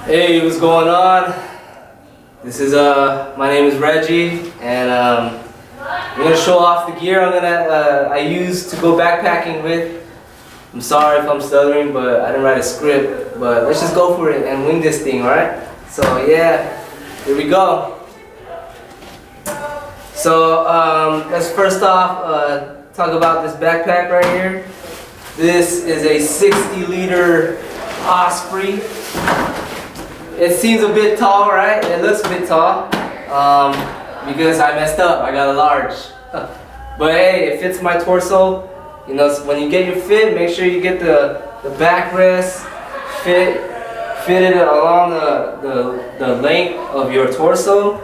Hey, what's going on? This is my name is Reggie, and I'm gonna show off the gear I use to go backpacking with. I'm sorry if I'm stuttering, but I didn't write a script. But let's just go for it and wing this thing, all right? So yeah, here we go. So let's first off talk about this backpack right here. This is a 60-liter Osprey. It seems a bit tall, right? It looks a bit tall because I messed up. I got a large. But hey, it fits my torso. You know, so when you get your fit, make sure you get the backrest fitted along the length of your torso,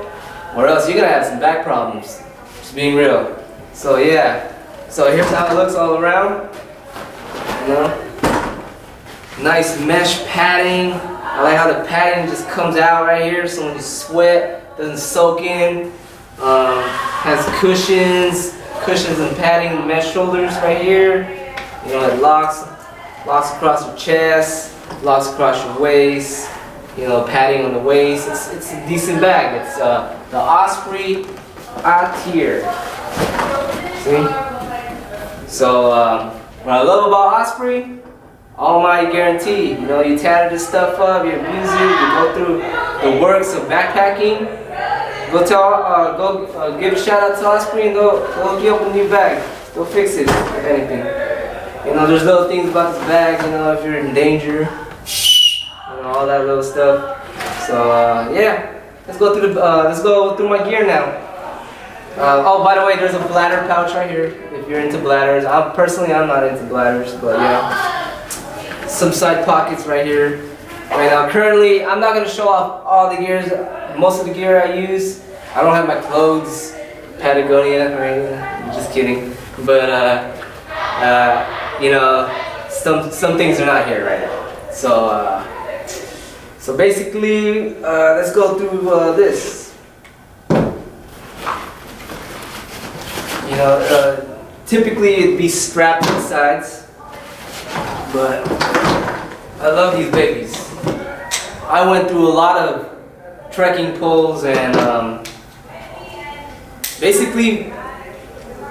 or else you're gonna have some back problems. Just being real. So yeah. So here's how it looks all around. You know, nice mesh padding. I like how the padding just comes out right here, so when you sweat, doesn't soak in. Has cushions and padding, mesh shoulders right here. You know, it locks across your chest, locks across your waist. You know, padding on the waist. It's a decent bag. It's the Osprey A-Tier. See? So what I love about Osprey, all my guarantee. You know, you tatted this stuff up, you abuse it, you go through the works of backpacking. Go give a shout out to Osprey and they'll give up a new bag. They'll fix it, if anything. You know, there's little things about this bag, you know, if you're in danger, you know, all that little stuff. So yeah, let's go through my gear now. Oh, by the way, there's a bladder pouch right here if you're into bladders. I'm not into bladders, but yeah. Some side pockets right here. Right now, currently, I'm not gonna show off all the gears. Most of the gear I use, I don't have my clothes, Patagonia, right? I'm just kidding. But you know, some things are not here right now. So basically, let's go through this. You know, typically it'd be strapped to the sides, but I love these babies. I went through a lot of trekking poles and basically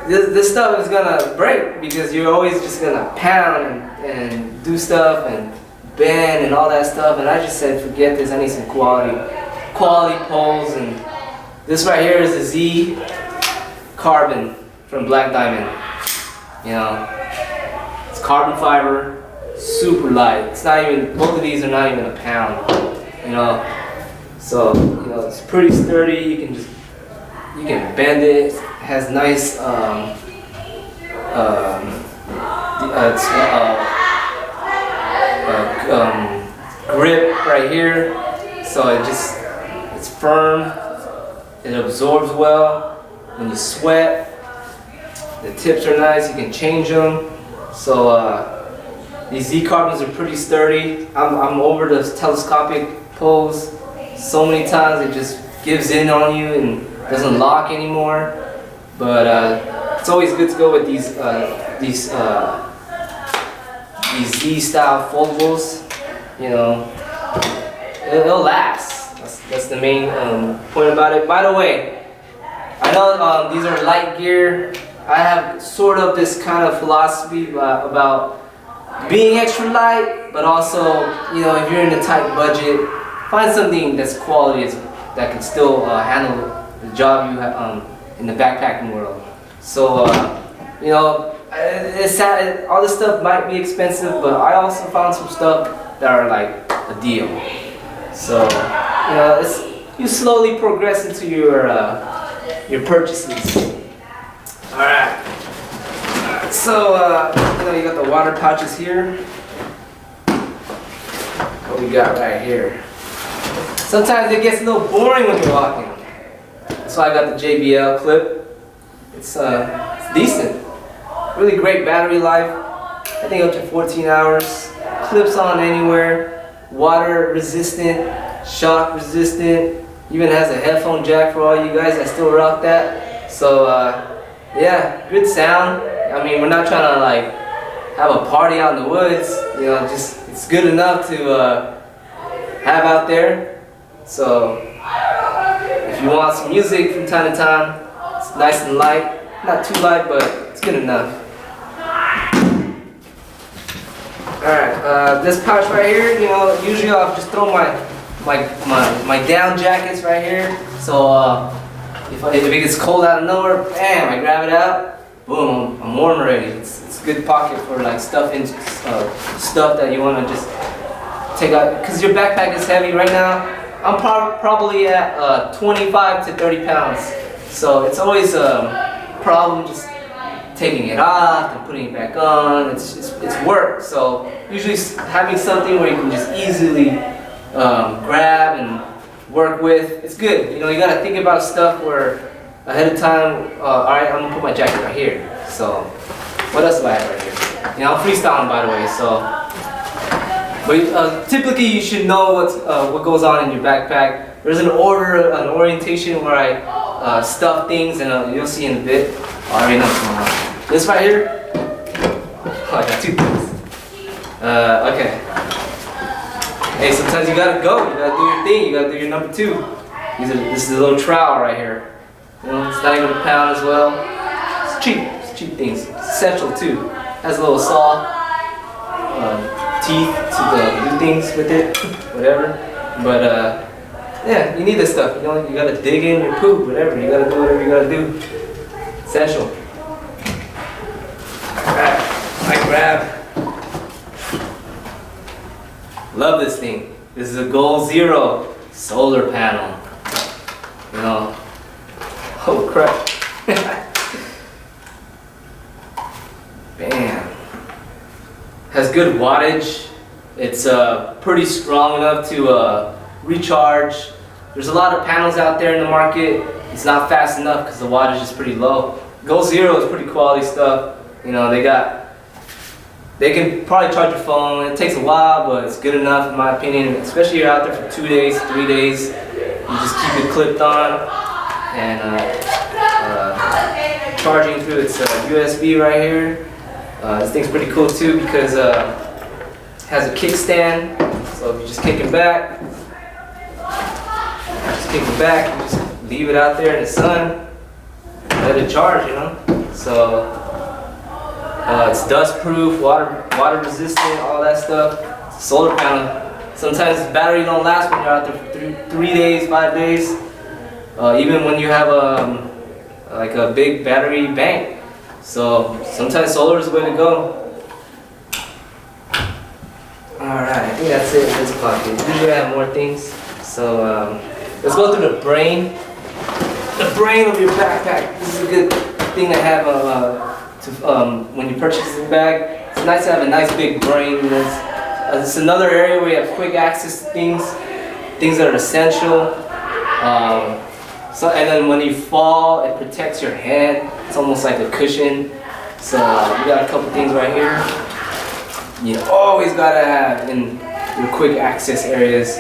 this stuff is gonna break because you're always just gonna pound and do stuff and bend and all that stuff, and I just said forget this, I need some quality poles. And this right here is a Z Carbon from Black Diamond. You know, it's carbon fiber. Super light. It's not even, both of these are not even a pound, you know. So, you know, it's pretty sturdy. You can bend it. It has nice grip right here. So it's firm. It absorbs well. When you sweat, the tips are nice. You can change them. So these Z Carbons are pretty sturdy. I'm over the telescopic poles so many times it just gives in on you and doesn't lock anymore. But it's always good to go with these Z style foldables. You know, it'll last. That's the main point about it. By the way, I know these are light gear. I have sort of this kind of philosophy about being extra light, but also, you know, if you're in a tight budget, find something that's quality that can still handle the job you have in the backpacking world. So, you know, it's sad, all this stuff might be expensive, but I also found some stuff that are like a deal. So, you know, you slowly progress into your purchases. All right. So, you know, you got the water pouches here. What we got right here. Sometimes it gets a little boring when you're walking. So I got the JBL clip. It's decent. Really great battery life. I think up to 14 hours. Clips on anywhere. Water resistant, shock resistant. Even has a headphone jack for all you guys that still rock that. So, yeah, good sound. I mean, we're not trying to like have a party out in the woods, you know, just it's good enough to have out there. So if you want some music from time to time, it's nice and light. Not too light, but it's good enough. Alright, this pouch right here, you know, usually I'll just throw my down jackets right here. So if it gets cold out of nowhere, bam, I grab it out, boom, I'm warm already. It's a good pocket for like stuff that you want to just take out, because your backpack is heavy right now. I'm probably at 25 to 30 pounds, so it's always a problem just taking it off and putting it back on. It's work. So usually having something where you can just easily grab and work with, it's good. You know, you gotta think about stuff where ahead of time. All right, I'm gonna put my jacket right here. So what else do I have right here? You know, I'm freestyling, by the way. So, but typically you should know what goes on in your backpack. There's an orientation where I stuff things, and you'll see in a bit. I already know what's going on. This right here. Oh, I got two things. Okay. Hey, sometimes you gotta go. You gotta do your thing. You gotta do your number 2. This is a little trowel right here. You know, it's not even a pound as well. It's cheap. It's cheap things. It's essential too. Has a little saw, teeth to do things with it, whatever. But yeah, you need this stuff. You know, you gotta dig in your poop, whatever. You gotta do whatever you gotta do. Essential. Alright, I grab. Love this thing. This is a Goal Zero solar panel. You know. Oh crap. Bam. Has good wattage. It's pretty strong enough to recharge. There's a lot of panels out there in the market. It's not fast enough because the wattage is pretty low. Goal Zero is pretty quality stuff. You know, they can probably charge your phone. It takes a while, but it's good enough in my opinion. Especially if you're out there for 2 days, 3 days. You just keep it clipped on and charging through its USB right here. This thing's pretty cool too because it has a kickstand. So if you just kick it back, you just leave it out there in the sun, let it charge, you know. So it's dust proof, water resistant, all that stuff. It's a solar panel. Sometimes the battery don't last when you're out there for 3 days, 5 days. Even when you have like a big battery bank. So sometimes solar is the way to go. Alright, I think that's it in this pocket. Usually I have more things. So let's go through the brain. The brain of your backpack. This is a good thing to have when you purchase this bag. It's nice to have a nice big brain. It's another area where you have quick access to things that are essential. And then when you fall, it protects your head. It's almost like a cushion. So we got a couple things right here. You always gotta have in your quick access areas.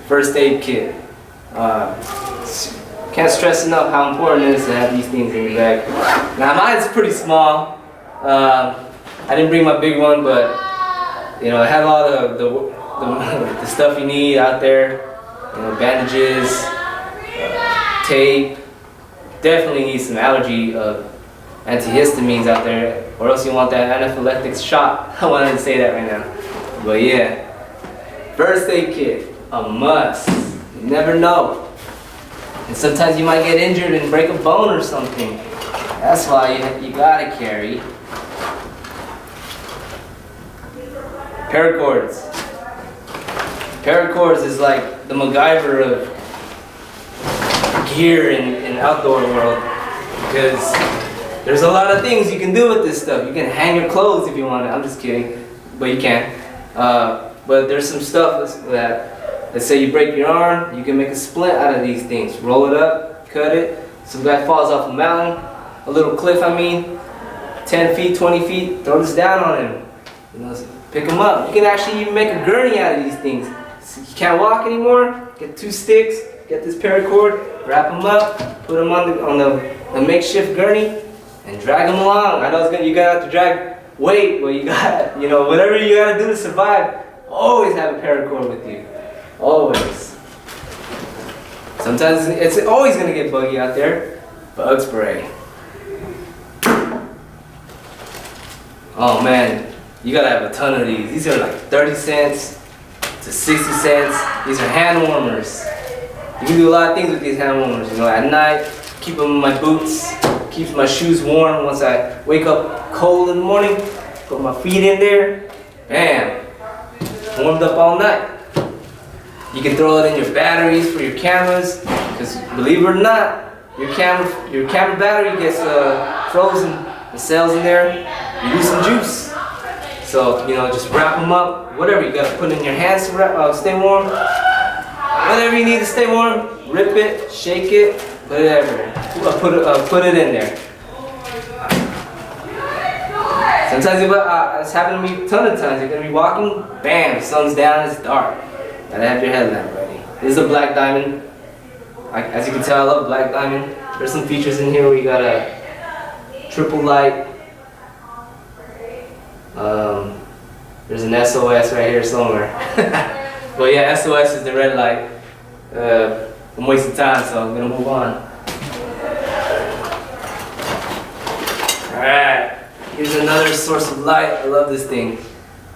First aid kit. Can't stress enough how important it is to have these things in your bag. Now mine's pretty small. I didn't bring my big one, but you know, I have all the stuff you need out there. You know, bandages, tape. Definitely need some allergy antihistamines out there, or else you want that anaphylactic shot. I wanted to say that right now. But yeah, first aid kit, a must. You never know. And sometimes you might get injured and break a bone or something. That's why you gotta carry paracords. Paracords is like the MacGyver of gear in outdoor world, because there's a lot of things you can do with this stuff. You can hang your clothes if you want to. I'm just kidding, but you can. But there's some stuff that, let's say you break your arm, you can make a splint out of these things. Roll it up, cut it. Some guy falls off a mountain, a little cliff, 10 feet, 20 feet, throw this down on him. You know, pick him up. You can actually even make a gurney out of these things. So you can't walk anymore, get 2 sticks, get this paracord, wrap them up, put them on the makeshift gurney, and drag them along. I know you're gonna have to drag weight, but you got, you know, whatever you gotta do to survive, always have a paracord with you. Always. Sometimes it's always gonna get buggy out there. Bug spray. Oh man, you gotta have a ton of these. These are like 30 cents to 60 cents. These are hand warmers. You can do a lot of things with these hand warmers. You know, at night, keep them in my boots, keeps my shoes warm. Once I wake up cold in the morning, put my feet in there, bam, warmed up all night. You can throw it in your batteries for your cameras, because believe it or not, your camera battery gets frozen. The cells in there, you lose some juice. So, you know, just wrap them up, whatever you gotta put in your hands to stay warm. Whatever you need to stay warm, rip it, shake it, whatever. Put it in there. Sometimes it's happened to me a ton of times. You're gonna be walking, bam, sun's down, it's dark. Gotta have your headlamp ready. This is a black diamond. As you can tell, I love black diamond. There's some features in here where you got a triple light. There's an SOS right here somewhere. But yeah, SOS is the red light. I'm wasting time, so I'm gonna move on. Alright, here's another source of light. I love this thing.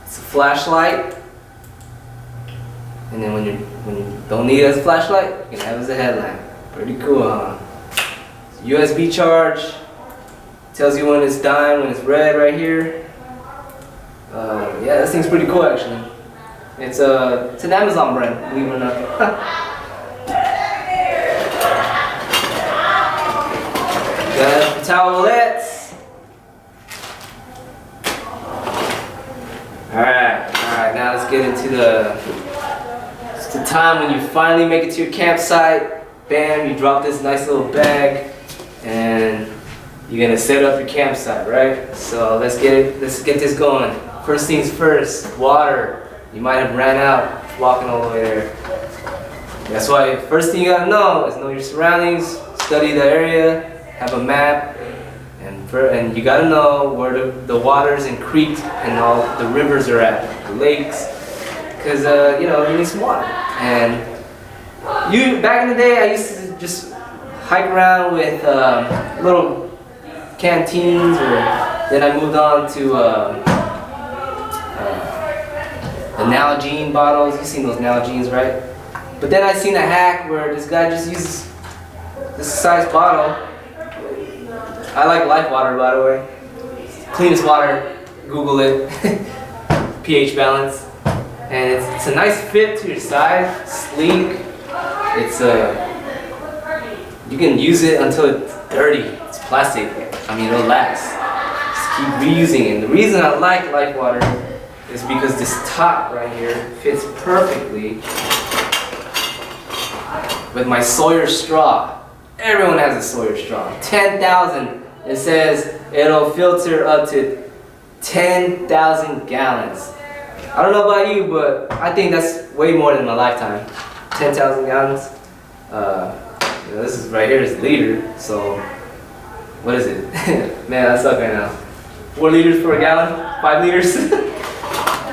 It's a flashlight. And then when you don't need it as a flashlight, you can have it as a headlamp. Pretty cool, huh? USB charge. Tells you when it's dying, when it's red right here. Yeah, this thing's pretty cool actually. It's an Amazon brand, believe it or not. Got the towelettes. Alright, now let's get into the time when you finally make it to your campsite. Bam, you drop this nice little bag and you're gonna set up your campsite, right? So let's get this going. First things first, water. You might have ran out walking all the way there. That's why first thing you gotta know is know your surroundings, study the area, have a map, and you gotta know where the waters and creeks and all the rivers are at, the lakes, because you know, you need some water. And back in the day, I used to just hike around with little canteens, or then I moved on to the Nalgene bottles. You've seen those Nalgenes, right? But then I seen a hack where this guy just uses this size bottle. I like Life Water, by the way. Cleanest water. Google it. pH balance, and it's a nice fit to your size. Sleek. It's you can use it until it's dirty. It's plastic. I mean, it'll last. Just keep reusing it. And the reason I like Life Water is because this top right here fits perfectly with my Sawyer straw. Everyone has a Sawyer straw. 10,000. It says it'll filter up to 10,000 gallons. I don't know about you, but I think that's way more than my lifetime. 10,000 gallons. You know, this is right here is a liter. So what is it? Man, I suck right now. 4 liters per gallon. 5 liters.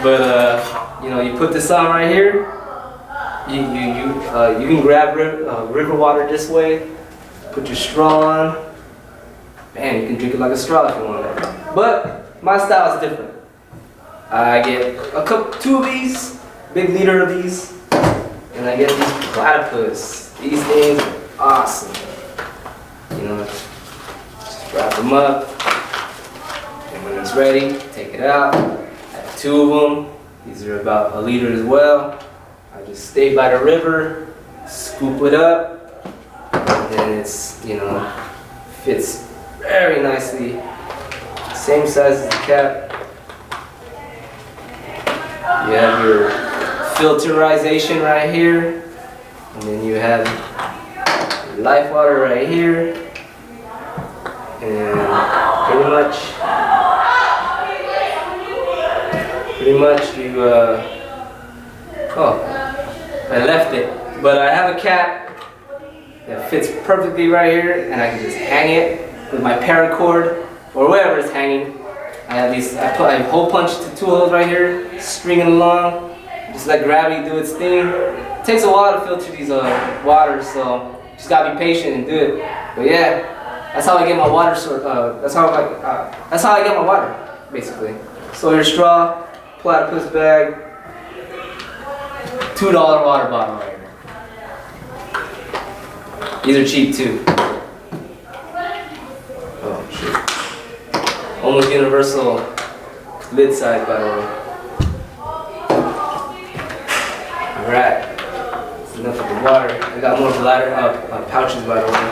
But you know, you put this on right here. You can grab river water this way. Put your straw on. Man, you can drink it like a straw if you want. But my style is different. I get two of these, big liter of these, and I get these platypus. These things are awesome. You know, just wrap them up, and when it's ready, take it out. I have 2 of them. These are about a liter as well. I just stay by the river, scoop it up, and then it's, you know, fits very nicely. Same size as the cap. You have your filterization right here, and then you have your Life Water right here, and pretty much you oh, I left it, but I have a cap that fits perfectly right here, and I can just hang it with my paracord or wherever it's hanging. I have these. I hole punched 2 holes right here, stringing along. Just Just let gravity do its thing. It takes a while to filter these waters, so just gotta be patient and do it. But yeah, that's how I get my water. That's how I get my water, basically. So your straw, platypus bag, $2 water bottle right here. These are cheap too. Oh shit. Almost universal lid size, by the way. Alright. That's enough of the water. I got more bladder pouches, by the way.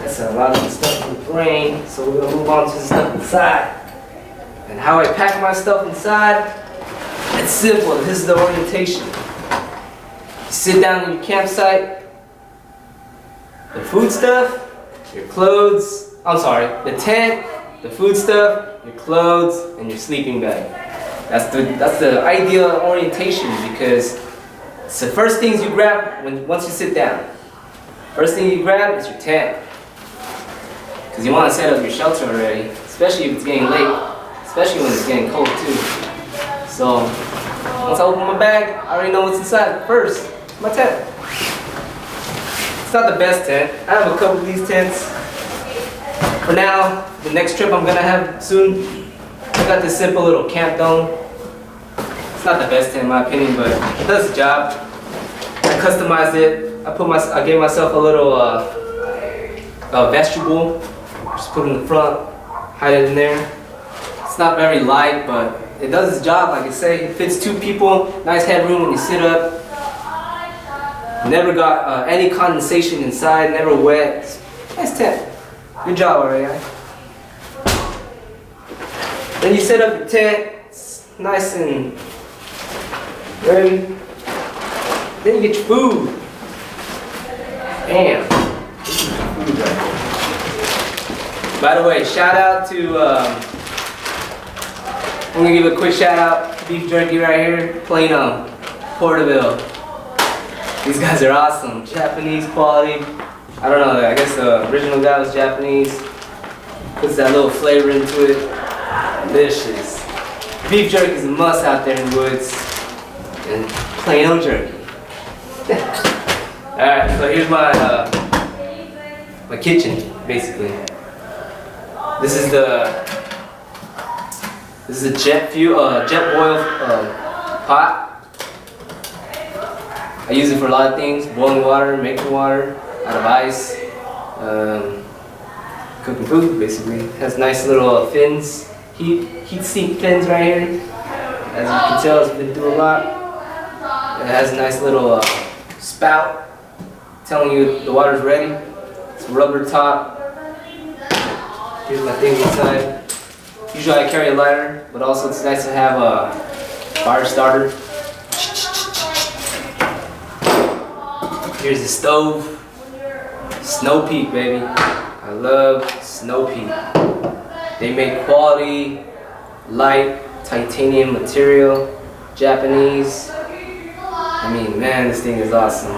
That's a lot of stuff in the brain, so we're gonna move on to the stuff inside. And how I pack my stuff inside, it's simple. This is the orientation. You sit down in your campsite, the food stuff, your clothes, the tent, the food stuff, your clothes, and your sleeping bag. That's the ideal orientation, because it's the first things you grab once you sit down. First thing you grab is your tent, because you want to set up your shelter already, especially if it's getting late, especially when it's getting cold too. So once I open my bag, I already know what's inside. First, my tent. It's not the best tent. I have a couple of these tents. For now, the next trip I'm gonna have soon, I got this simple little camp dome. It's not the best tent in my opinion, but it does the job. I customized it. I gave myself a little vestibule. Just put it in the front, hide it in there. It's not very light, but it does its job, like I say. It fits 2 people, nice headroom when you sit up. Never got any condensation inside, never wet. Nice tent. Good job, alright. Then you set up your tent, it's nice and ready. Then you get your food. Damn. This is food right here. By the way, shout out to, I'm gonna give a quick shout out to Beef Jerky right here, Plano, Porterville. These guys are awesome. Japanese quality. I don't know, I guess the original guy was Japanese. Puts that little flavor into it. Delicious. Beef jerky is a must out there in the woods. And plain old jerky. Alright, so here's my my kitchen, basically. This is a jet boil pot. I use it for a lot of things: boiling water, making water out of ice, cooking food. Basically, it has nice little fins, heat sink fins right here. As you can tell, it's been through a lot. It has a nice little spout telling you the water's ready. It's a rubber top. Here's my thing inside. Usually I carry a lighter, but also it's nice to have a fire starter. Here's the stove. Snow Peak, baby. I love Snow Peak. They make quality, light, titanium material, Japanese. I mean, man, this thing is awesome.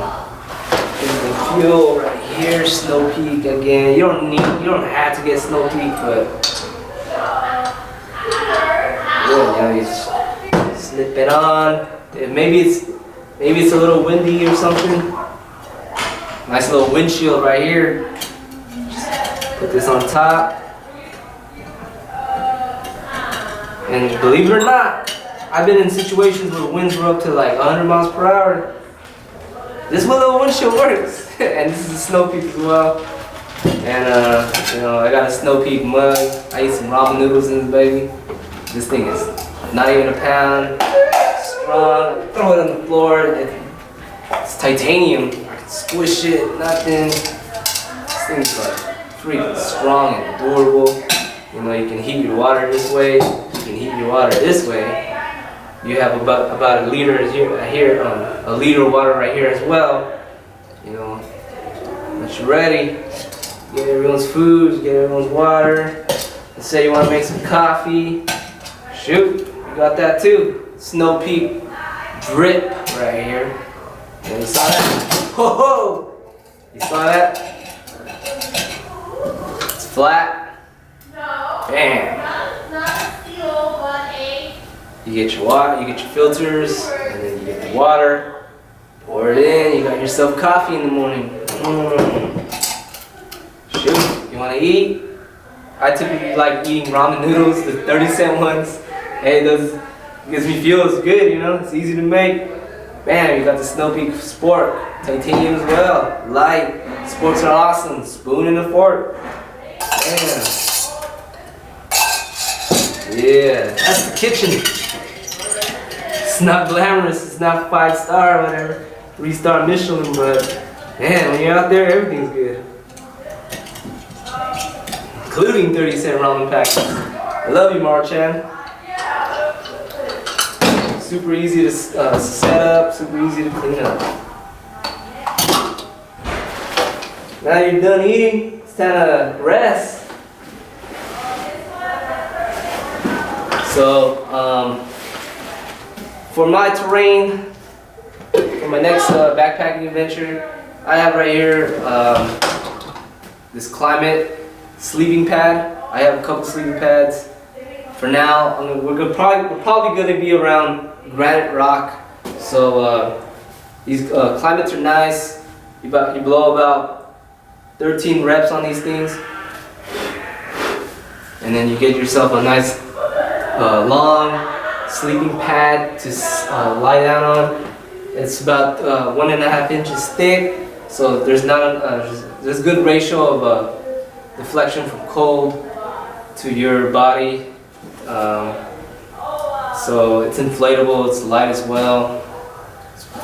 Here's the fuel right here, Snow Peak again. You don't have to get Snow Peak, but yeah, you just slip it on. Maybe it's a little windy or something. Nice little windshield right here. Just put this on top. And believe it or not, I've been in situations where winds were up to like 100 miles per hour. This little windshield works. And this is a Snow Peak as well. And you know, I got a Snow Peak mug. I eat some ramen noodles in this baby. This thing is not even a pound. Strong. Throw it on the floor. It's titanium. Squish it, nothing. This thing's like freaking strong and durable. You know, you can heat your water this way. You can heat your water this way. You have about a liter here, a liter of water right here as well. You know, once you're ready, get everyone's food, get everyone's water. Let's say you want to make some coffee. Shoot, you got that too. Snow Peak drip right here. You saw that? Ho ho! You saw that? It's flat. Bam. You get your water, you get your filters, and then you get the water. Pour it in. You got yourself coffee in the morning. Shoot, you want to eat? I typically like eating ramen noodles, the 30-cent ones. Hey, those gives me feels good, you know. It's easy to make. Bam, you got the Snow Peak Sport, titanium as well. Light. Sporks are awesome. Spoon and a fork. Bam. Yeah, that's the kitchen. It's not glamorous. It's not 5-star or whatever. 3-star Michelin, but man, when you're out there, everything's good. Including 30-cent ramen packets. I love you, Marchan. Super easy to set up, super easy to clean up. Now you're done eating, it's time to rest. So, for my terrain, for my next backpacking adventure, I have right here this Klymit sleeping pad. I have a couple sleeping pads. For now, we're probably going to be around Granite Rock. So these Klymits are nice. You blow about 13 reps on these things, and then you get yourself a nice long sleeping pad to lie down on. It's about 1.5 inches thick, so there's a good ratio of deflection from cold to your body. So it's inflatable, it's light as well.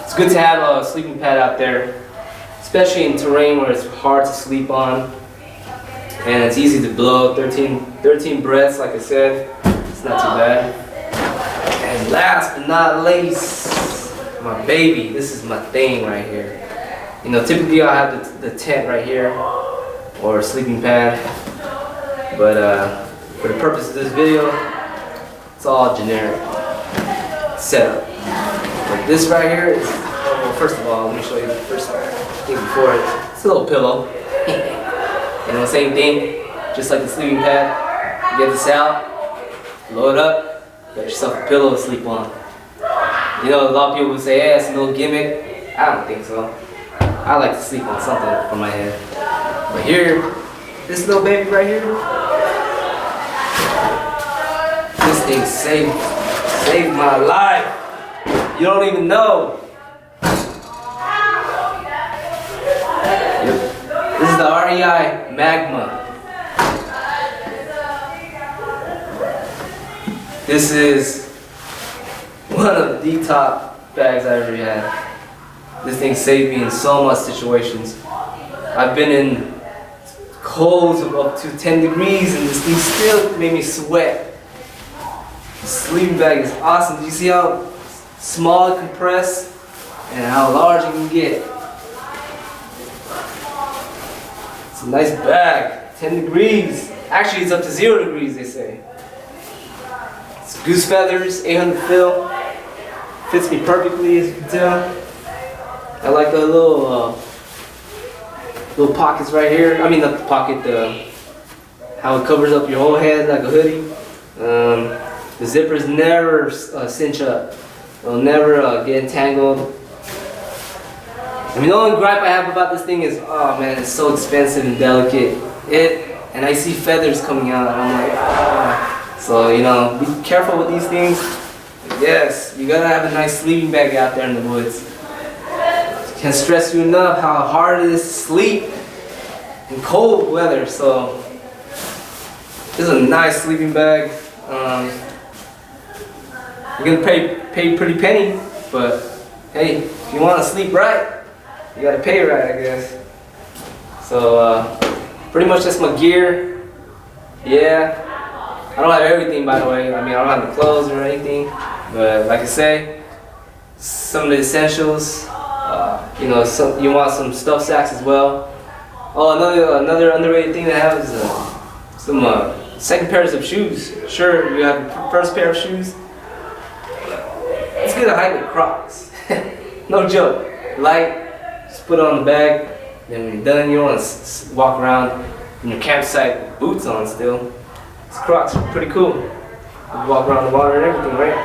It's good to have a sleeping pad out there, especially in terrain where it's hard to sleep on. And it's easy to blow, 13 breaths, like I said. It's not too bad. And last but not least, my baby. This is my thing right here. You know, typically I have the tent right here, or a sleeping pad. But for the purpose of this video, it's all generic setup. Like this right here is, well, first of all, let me show you the first thing before it. It's a little pillow. You know, same thing, just like the sleeping pad. You get this out, blow it up, got yourself a pillow to sleep on. You know, a lot of people would say, hey, it's a little gimmick. I don't think so. I like to sleep on something for my head. But here, this little baby right here, this thing saved my life. You don't even know. Yep. This is the REI Magma. This is one of the top bags I ever had. This thing saved me in so much situations. I've been in colds of up to 10 degrees and this thing still made me sweat. The sleeping bag is awesome. Do you see how small it compressed and how large it can get? It's a nice bag. 10 degrees. Actually, it's up to 0 degrees, they say. It's goose feathers, 800 fill. Fits me perfectly, as you can tell. I like the little pockets right here. I mean, not the pocket, how it covers up your whole head like a hoodie. The zippers never cinch up. They'll never get entangled. I mean, the only gripe I have about this thing is, oh man, it's so expensive and delicate. And I see feathers coming out, and I'm like, ah. So, you know, be careful with these things. Yes, you gotta have a nice sleeping bag out there in the woods. Can't stress you enough how hard it is to sleep in cold weather. So this is a nice sleeping bag. You're gonna pay pretty penny, but hey, if you want to sleep right, you gotta pay right, I guess. So pretty much that's my gear. Yeah, I don't have everything, by the way. I mean, I don't have the clothes or anything, but like I say, some of the essentials. You know, you want some stuff sacks as well. Oh, another underrated thing to have is some second pairs of shoes. Sure, you have the first pair of shoes. Let's get a hike with Crocs. No joke. Light, just put it on the bag. Then when you're done, you don't want to walk around in your campsite with boots on still. These Crocs are pretty cool. You walk around the water and everything, right?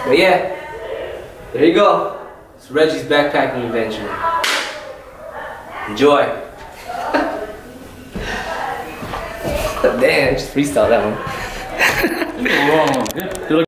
But yeah, there you go. It's Reggie's backpacking adventure. Enjoy. Damn, just freestyle that one. Good.